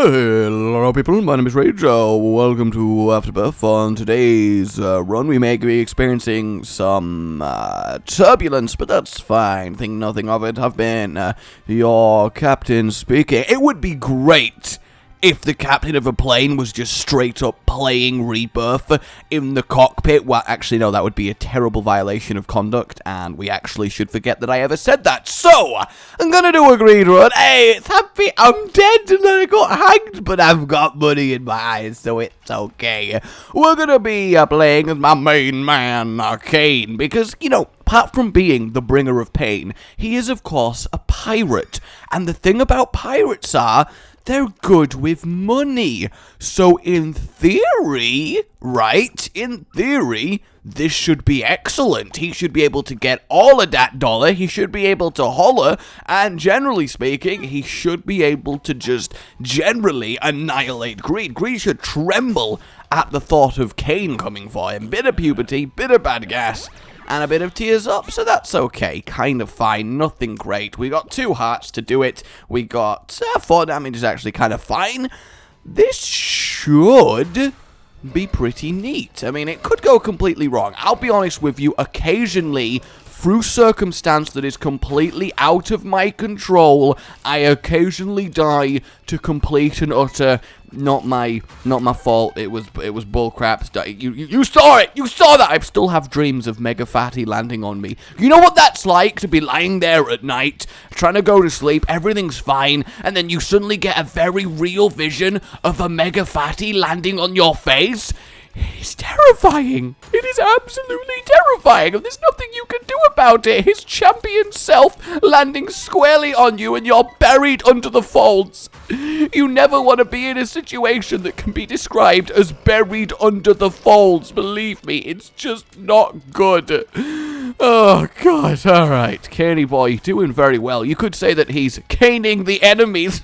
Hello people, my name is Rage, welcome to Afterbirth. On today's run we may be experiencing some turbulence, but that's fine, think nothing of it. I've been your captain speaking. It would be great if the captain of a plane was just straight up playing Rebirth in the cockpit. Well, actually, no, that would be a terrible violation of conduct, and we actually should forget that I ever said that. So, I'm gonna do a green run. Hey, it's happy, I'm dead, and I got hanged, but I've got money in my eyes, so it's okay. We're gonna be playing as my main man, Kane, because, you know, apart from being the bringer of pain, he is, of course, a pirate. And the thing about pirates are, they're good with money. So in theory, right, in theory, this should be excellent. He should be able to get all of that dollar, he should be able to holler, and generally speaking, he should be able to just generally annihilate greed. Greed should tremble at the thought of Kane coming for him. Bit of puberty, bit of bad gas, and a bit of tears up, so that's okay, kind of fine, nothing great. We got 2 hearts to do it, we got 4 damage is actually kind of fine. This should be pretty neat. I mean, it could go completely wrong. I'll be honest with you, occasionally, through circumstance that is completely out of my control, I occasionally die to complete and utter not my fault. It was bullcrap. You saw it. You saw that. I still have dreams of Mega Fatty landing on me. You know what that's like, to be lying there at night, trying to go to sleep, everything's fine, and then you suddenly get a very real vision of a Mega Fatty landing on your face? It's terrifying. It is absolutely terrifying, and there's nothing you can do about it. His champion self landing squarely on you, and you're buried under the folds. You never want to be in a situation that can be described as buried under the folds. Believe me, it's just not good. Oh, God. All right. Caney boy, doing very well. You could say that he's caning the enemies.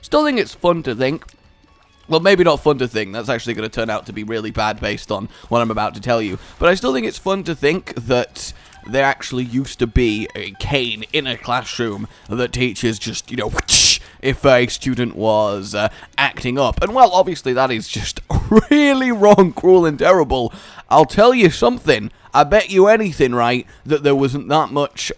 Still think it's fun to think. Well, maybe not fun to think. That's actually going to turn out to be really bad based on what I'm about to tell you. But I still think it's fun to think that there actually used to be a cane in a classroom that teachers just, you know, if a student was acting up. And, well, obviously that is just really wrong, cruel, and terrible. I'll tell you something. I bet you anything, right, that there wasn't that much...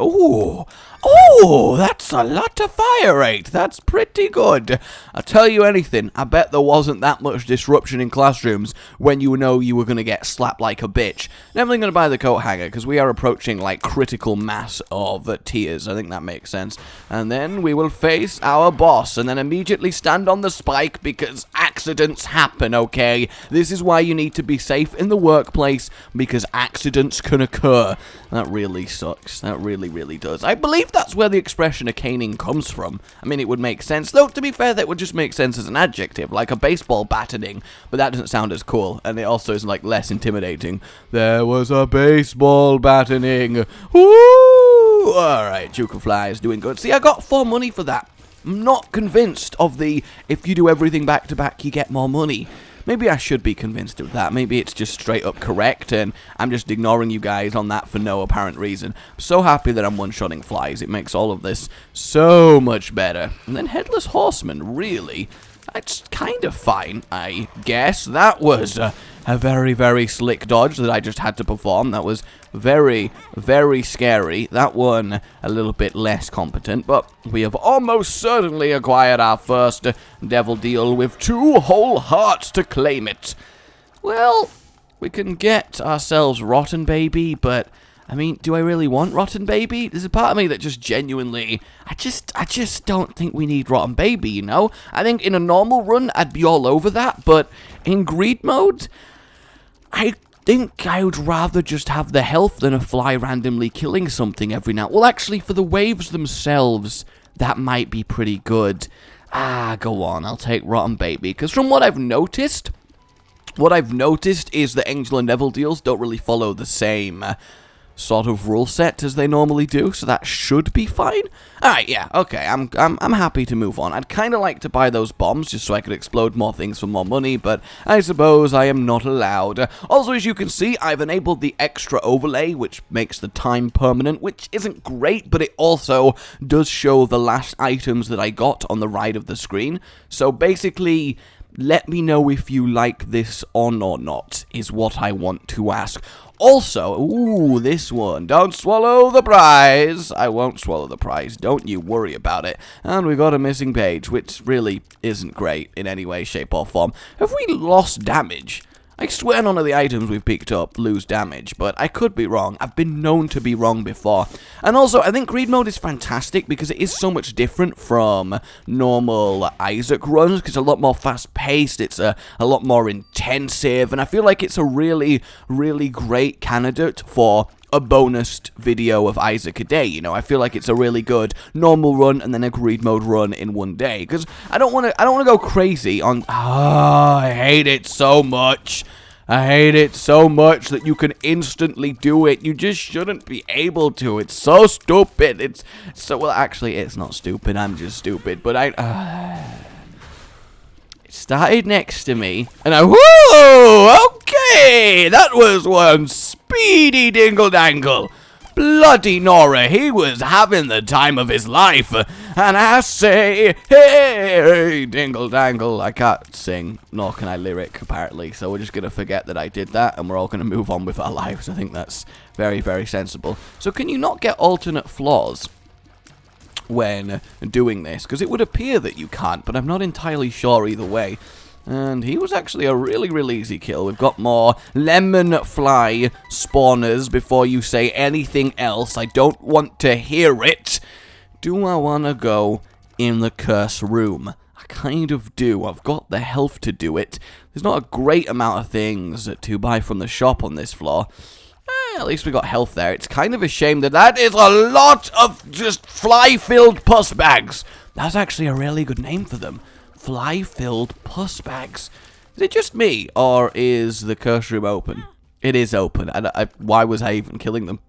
Oh, that's a lot of fire rate. That's pretty good. I'll tell you anything. I bet there wasn't that much disruption in classrooms when you know you were going to get slapped like a bitch. Definitely going to buy the coat hanger because we are approaching, like, critical mass of tears. I think that makes sense. And then we will face our boss and then immediately stand on the spike because accidents happen, okay? This is why you need to be safe in the workplace because accidents can occur. That really sucks. That really, really does. I believe that's where the expression a caning comes from. I mean, it would make sense. Though, to be fair, that would just make sense as an adjective, like a baseball battening. But that doesn't sound as cool, and it also is, like, less intimidating. There was a baseball battening. Woo! Alright, Juke-a-Fly is doing good. See, I got 4 money for that. I'm not convinced of the, if you do everything back to back, you get more money. Maybe I should be convinced of that. Maybe it's just straight up correct, and I'm just ignoring you guys on that for no apparent reason. I'm so happy that I'm one-shotting flies. It makes all of this so much better. And then Headless Horseman, really? That's kind of fine, I guess. That was a very, very slick dodge that I just had to perform. That was very, very scary. That one a little bit less competent, but we have almost certainly acquired our first devil deal with 2 whole hearts to claim it. Well, we can get ourselves Rotten Baby, but I mean, do I really want Rotten Baby? There's a part of me that just genuinely, I just don't think we need Rotten Baby, you know? I think in a normal run, I'd be all over that, but in greed mode, I think I would rather just have the health than a fly randomly killing something every now. Well, actually, for the waves themselves, that might be pretty good. Go on, I'll take Rotten Baby, because from what I've noticed is that Angel and Devil deals don't really follow the same sort of rule set as they normally do, so that should be fine. Alright, yeah, okay, I'm happy to move on. I'd kind of like to buy those bombs just so I could explode more things for more money, but I suppose I am not allowed. Also, as you can see, I've enabled the extra overlay, which makes the time permanent, which isn't great, but it also does show the last items that I got on the right of the screen. So basically, let me know if you like this on or not, is what I want to ask. Also, ooh, this one, don't swallow the prize. I won't swallow the prize, don't you worry about it. And we got a missing page, which really isn't great in any way, shape, or form. Have we lost damage? I swear none of the items we've picked up lose damage, but I could be wrong. I've been known to be wrong before. And also, I think Greed Mode is fantastic because it is so much different from normal Isaac runs, because it's a lot more fast-paced, it's a lot more intensive, and I feel like it's a really, really great candidate for a bonus video of Isaac a day, you know. I feel like it's a really good normal run and then a Greed Mode run in one day, because I don't want to go crazy on. I hate it so much. I hate it so much that you can instantly do it. You just shouldn't be able to. It's so stupid. It's so, well, actually, it's not stupid. I'm just stupid. But it started next to me, and whoa, okay, that was one speedy dingle dangle. Bloody Nora, he was having the time of his life, and I say, hey, dingle dangle. I can't sing, nor can I lyric, apparently, so we're just going to forget that I did that, and we're all going to move on with our lives. I think that's very, very sensible. So can you not get alternate floors when doing this? Because it would appear that you can't, but I'm not entirely sure either way. And he was actually a really, really easy kill. We've got more lemon fly spawners before you say anything else. I don't want to hear it. Do I want to go in the curse room? I kind of do. I've got the health to do it. There's not a great amount of things to buy from the shop on this floor. At least we got health there. It's kind of a shame that is a lot of just fly-filled pus bags. That's actually a really good name for them. Fly-filled pus bags. Is it just me, or is the curse room open? It is open. Why was I even killing them?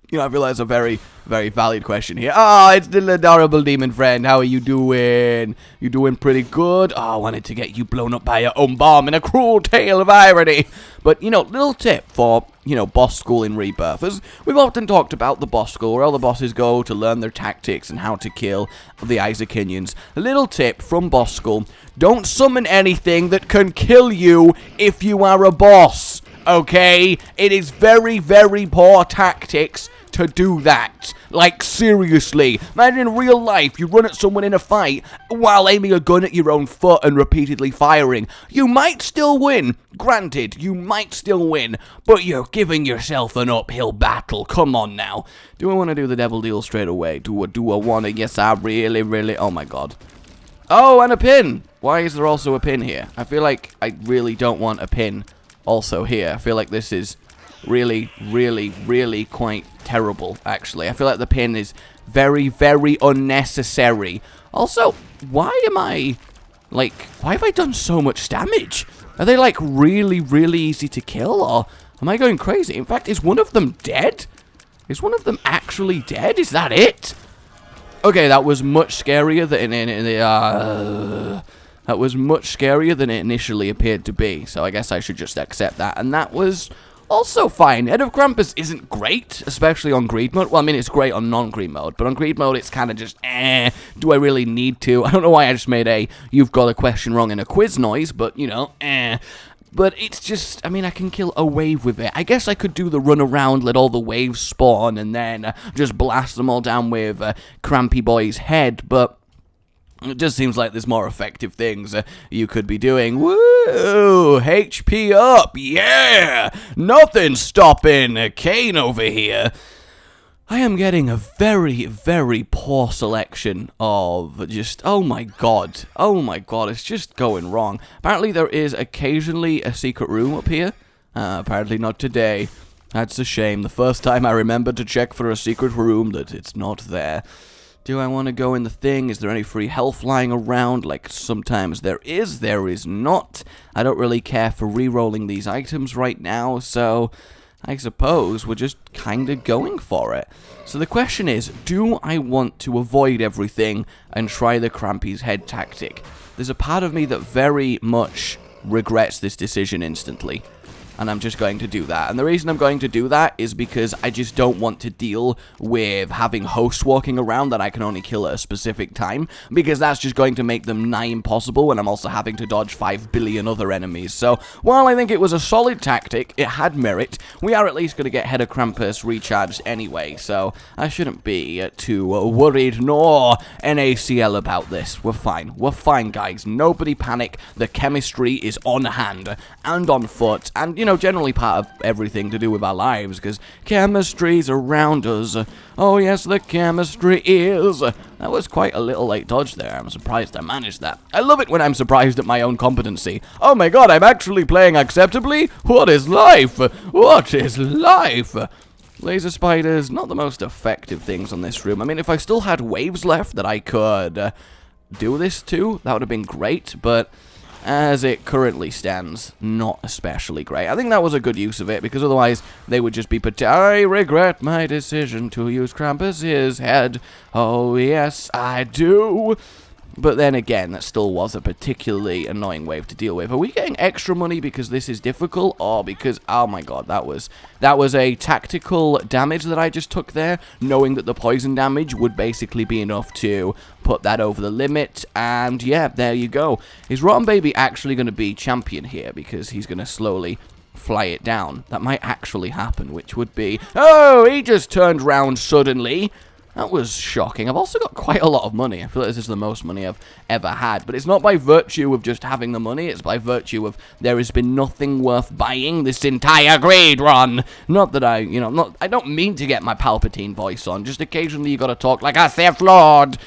You know, I feel that's a very, very valid question here. Ah, it's the adorable demon friend. How are you doing? You doing pretty good? Oh, I wanted to get you blown up by your own bomb in a cruel tale of irony. But, you know, little tip for, you know, boss school in Rebirth. As we've often talked about the boss school, where all the bosses go to learn their tactics and how to kill the Isaacinians. A little tip from boss school. Don't summon anything that can kill you if you are a boss. Okay? It is very, very poor tactics to do that. Like, seriously. Imagine in real life, you run at someone in a fight while aiming a gun at your own foot and repeatedly firing. You might still win. Granted, you might still win, but you're giving yourself an uphill battle. Come on now. Do I want to do the devil deal straight away? Do I want to? Yes, I really, really... Oh, my God. Oh, and a pin. Why is there also a pin here? I feel like I really don't want a pin also here. I feel like this is really, really, really quite terrible, actually. I feel like the pin is very, very unnecessary. Also, why have I done so much damage? Are they, like, really, really easy to kill, or am I going crazy? In fact, is one of them dead? Is one of them actually dead? Is that it? Okay, that was much scarier than that was much scarier than it initially appeared to be, so I guess I should just accept that. And that was also fine. Head of Krampus isn't great, especially on Greed Mode. Well, I mean, it's great on non-Greed Mode, but on Greed Mode, it's kind of just, do I really need to? I don't know why I just made a "you've got a question wrong" in a quiz noise, but, you know, But it's just, I mean, I can kill a wave with it. I guess I could do the run around, let all the waves spawn, and then just blast them all down with Crampy Boy's head, but it just seems like there's more effective things you could be doing. Woo! HP up! Yeah! Nothing stopping Kane over here. I am getting a very, very poor selection of just, oh my god, it's just going wrong. Apparently there is occasionally a secret room up here. Apparently not today. That's a shame. The first time I remembered to check for a secret room, that it's not there. Do I want to go in the thing? Is there any free health lying around? Like, sometimes there is not. I don't really care for re-rolling these items right now, so I suppose we're just kind of going for it. So the question is, do I want to avoid everything and try the Krampy's head tactic? There's a part of me that very much regrets this decision instantly, and I'm just going to do that. And the reason I'm going to do that is because I just don't want to deal with having hosts walking around that I can only kill at a specific time, because that's just going to make them nigh impossible when I'm also having to dodge 5 billion other enemies. So, while I think it was a solid tactic, it had merit, we are at least going to get Head of Krampus recharged anyway, so I shouldn't be too worried nor NACL about this. We're fine, guys. Nobody panic. The chemistry is on hand and on foot, and, you know, generally part of everything to do with our lives, because chemistry's around us. Oh yes, the chemistry is. That was quite a little late dodge there. I'm surprised I managed that. I love it when I'm surprised at my own competency. Oh my god, I'm actually playing acceptably? What is life? What is life? Laser spiders, not the most effective things on this room. I mean, if I still had waves left that I could do this to, that would have been great, but as it currently stands, not especially great. I think that was a good use of it, because otherwise they would just be I regret my decision to use Krampus's head. Oh yes, I do. But then again, that still was a particularly annoying wave to deal with. Are we getting extra money because this is difficult, or because, oh my god, that was a tactical damage that I just took there, knowing that the poison damage would basically be enough to put that over the limit, and yeah, there you go. Is Rotten Baby actually going to be champion here, because he's going to slowly fly it down? That might actually happen, which would be, oh, he just turned round suddenly. That was shocking. I've also got quite a lot of money. I feel like this is the most money I've ever had. But it's not by virtue of just having the money. It's by virtue of there has been nothing worth buying this entire greed run. Not that I don't mean to get my Palpatine voice on. Just occasionally you gotta talk like a Sith Lord.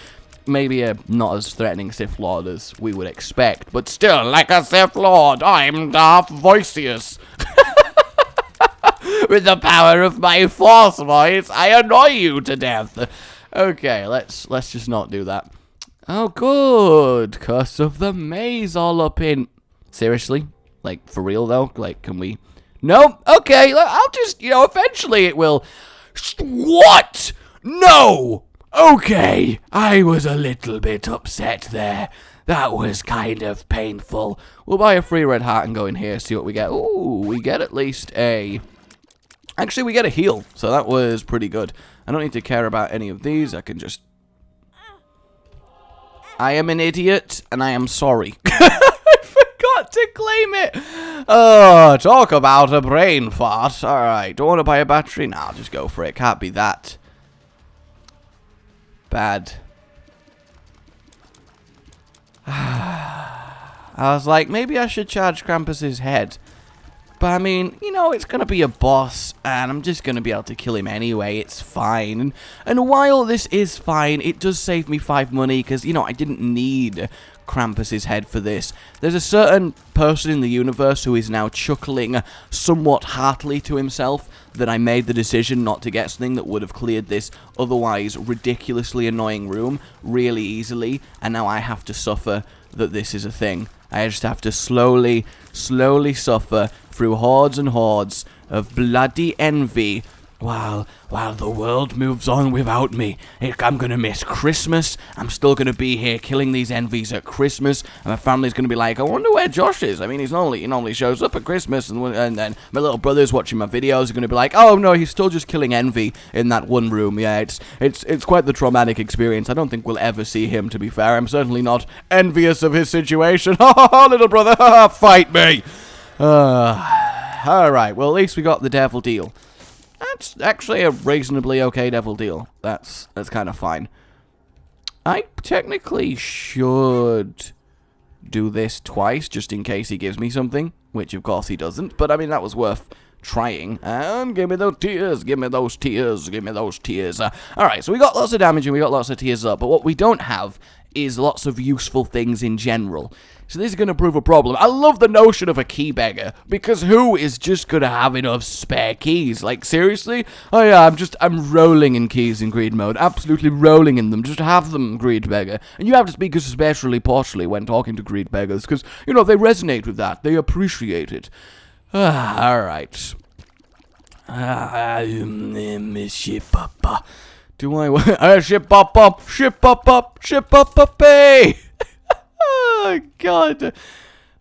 Maybe a not as threatening Sith Lord as we would expect. But still, like a Sith Lord, I'm Darth Voicius. With the power of my Force voice, I annoy you to death. Okay, let's just not do that. Oh, good. Curse of the Maze all up in. Seriously? Like, for real, though? Like, can we... No? Okay, I'll just, eventually it will... What? No! Okay, I was a little bit upset there. That was kind of painful. We'll buy a free red heart and go in here, see what we get. Ooh, we get at least a... Actually, we get a heal, so that was pretty good. I don't need to care about any of these. I can just... I am an idiot, and I am sorry. I forgot to claim it. Oh, talk about a brain fart. Alright, don't want to buy a battery? Nah, I'll just go for it. Can't be that bad. I was like, maybe I should charge Krampus's head. But I mean, it's going to be a boss, and I'm just going to be able to kill him anyway. It's fine. And while this is fine, it does save me 5 money, because, I didn't need Krampus's head for this. There's a certain person in the universe who is now chuckling somewhat heartily to himself that I made the decision not to get something that would have cleared this otherwise ridiculously annoying room really easily, and now I have to suffer that this is a thing. I just have to slowly suffer through hordes and hordes of bloody envy while the world moves on without me. I'm gonna miss Christmas. I'm still gonna be here killing these envies at Christmas, and my family's gonna be like, I wonder where Josh is. I mean, he normally shows up at Christmas, and then my little brother's watching my videos are gonna be like, oh no, he's still just killing envy in that one room. Yeah, it's quite the traumatic experience. I don't think we'll ever see him, to be fair. I'm certainly not envious of his situation. Ha little brother, fight me. Alright, well, at least we got the devil deal. That's actually a reasonably okay devil deal. That's kind of fine. I technically should do this twice, just in case he gives me something, which of course he doesn't, but I mean, that was worth trying. And give me those tears, give me those tears, give me those tears. Alright, so we got lots of damage and we got lots of tears up, but what we don't have is lots of useful things in general. So this is going to prove a problem. I love the notion of a key beggar, because who is just going to have enough spare keys? Like, seriously? Oh yeah, I'm rolling in keys in greed mode. Absolutely rolling in them. Just have them, greed beggar. And you have to speak especially partially when talking to greed beggars, because, they resonate with that. They appreciate it. Alright. Ship up. Do I want ship up, ship up, hey! Oh, God.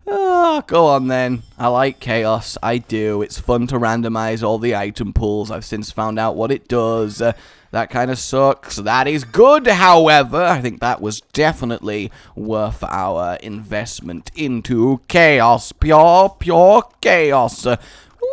Oh, go on then. I like chaos. I do. It's fun to randomize all the item pools. I've since found out what it does. That kind of sucks. That is good, however. I think that was definitely worth our investment into chaos. Pure chaos.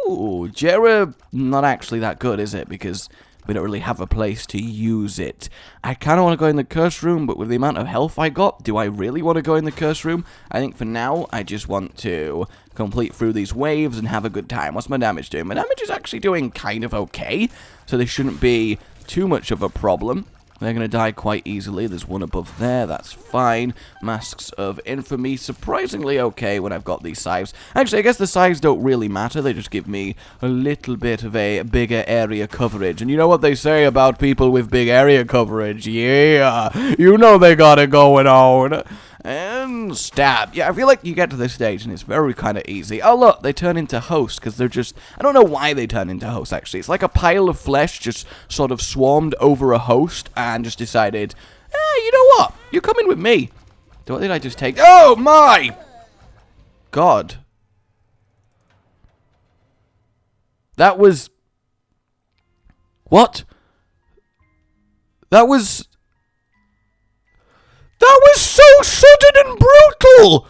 Ooh, Jera, not actually that good, is it? Because we don't really have a place to use it. I kind of want to go in the curse room, but with the amount of health I got, do I really want to go in the curse room? I think for now, I just want to complete through these waves and have a good time. What's my damage doing? My damage is actually doing kind of okay, so this shouldn't be too much of a problem. They're going to die quite easily. There's one above there. That's fine. Masks of Infamy. Surprisingly okay when I've got these scythes. Actually, I guess the scythes don't really matter. They just give me a little bit of a bigger area coverage. And you know what they say about people with big area coverage? Yeah. You know they got it going on. And stab. Yeah, I feel like you get to this stage and it's very kind of easy. Oh, look, they turn into hosts because they're just... I don't know why they turn into hosts, actually. It's like a pile of flesh just sort of swarmed over a host and just decided, you know what? You're coming with me. What did I just take? Oh, my God. That was... What? That was so sudden and brutal!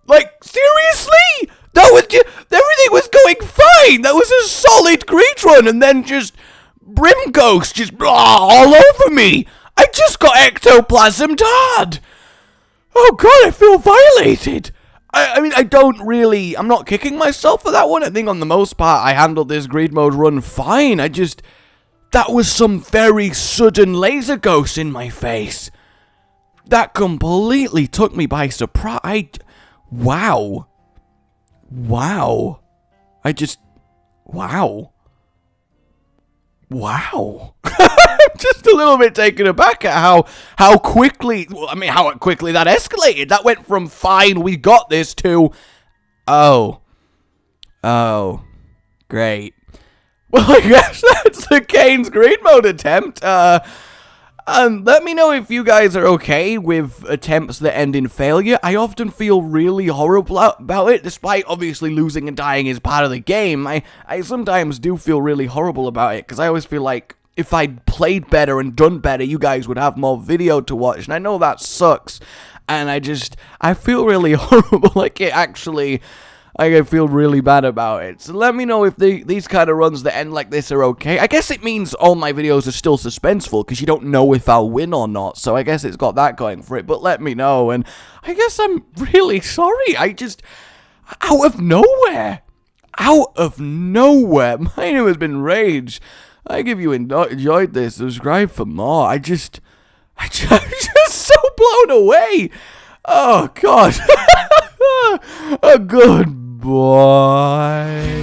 Like, seriously? That was everything was going fine! That was a solid great run, and then just... Brim Ghost just all over me! I just got ectoplasmed hard! Oh god, I feel violated! I mean, I don't really... I'm not kicking myself for that one. I think on the most part, I handled this greed mode run fine. That was some very sudden laser ghost in my face. That completely took me by surprise. Wow. Wow. Wow. Wow. I'm just a little bit taken aback at how quickly, how quickly that escalated. That went from fine, we got this, to, oh, great. Well, I guess that's the Kane's Greed Mode attempt. Let me know if you guys are okay with attempts that end in failure. I often feel really horrible about it, despite obviously losing and dying is part of the game. I sometimes do feel really horrible about it, because I always feel like if I'd played better and done better, you guys would have more video to watch, and I know that sucks, and I feel really horrible, like it actually... I feel really bad about it. So let me know if these kind of runs that end like this are okay. I guess it means all my videos are still suspenseful, because you don't know if I'll win or not. So I guess it's got that going for it. But let me know. And I guess I'm really sorry. Out of nowhere, my name has been Rage. I give you enjoyed this. Subscribe for more. I'm just so blown away. Oh, God. A good boy.